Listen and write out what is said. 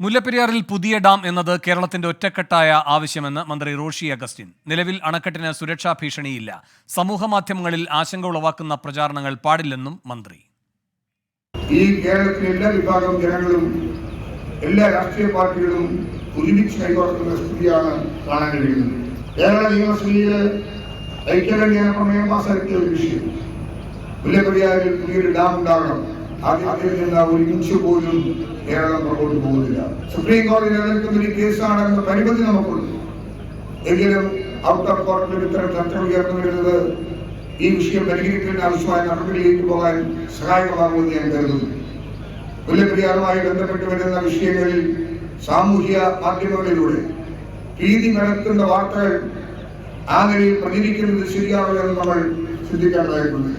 മുല്ലപ്പെരിയാറിൽ പുതിയ ഡാം എന്നത് കേരളത്തിന്റെ ഒറ്റക്കെട്ടായ ആവശ്യമെന്ന് മന്ത്രി റോഷി അഗസ്റ്റിൻ. നിലവിൽ അണക്കെട്ടിന് സുരക്ഷാ ഭീഷണിയില്ല. സമൂഹ മാധ്യമങ്ങളിൽ ആശങ്ക ഉളവാക്കുന്ന പ്രചാരണങ്ങൾ പാടില്ലെന്നും മന്ത്രി. ഈ കേരളത്തിലെ എല്ലാ വിഭാഗം ജനങ്ങളും എല്ലാ രാഷ്ട്രീയ പാർട്ടികളും ഒരുമിച്ച് കൈകോർക്കുന്ന സ്ഥിതിയാണ് കാണാൻ കഴിയുന്നത്. കേരള നിയമസഭയിൽ ഐക്യകണ്ഠ്യേന പ്രമേയം പാസാക്കിയ ഒരു വിഷയം, മുല്ലപ്പെരിയാറിൽ പുതിയൊരു ഡാം ഉണ്ടാകണം. അതിൽ നിന്ന് ഒരു ഇഞ്ച് പോലും കേരളം പുറകോട്ട് പോകുന്നില്ല. സുപ്രീം കോടതി നിലനിൽക്കുന്ന ഒരു കേസാണെന്ന പരിമിതി നമുക്കുണ്ട്. എങ്കിലും ഔട്ട് ഓഫ് കോർട്ടിൽ ഇത്തരം ചർച്ചകൾ ഉയർന്നു വരുന്നത് ഈ വിഷയം പരിഹരിക്കുന്നതിന് ആവശ്യമായ നടപടിയിലേക്ക് പോകാൻ സഹായകമാകുമെന്ന് ഞാൻ കരുതുന്നു. മുല്ലപ്പെരിയാറുമായി ബന്ധപ്പെട്ട് വരുന്ന വിഷയങ്ങളിൽ സാമൂഹ്യ മാധ്യമങ്ങളിലൂടെ ഭീതി നടത്തുന്ന വാർത്തകൾ ആ നിലയിൽ പ്രചരിക്കുന്നത് ശരിയാണോ എന്ന് നമ്മൾ ചിന്തിക്കേണ്ടതായിട്ടുണ്ട്.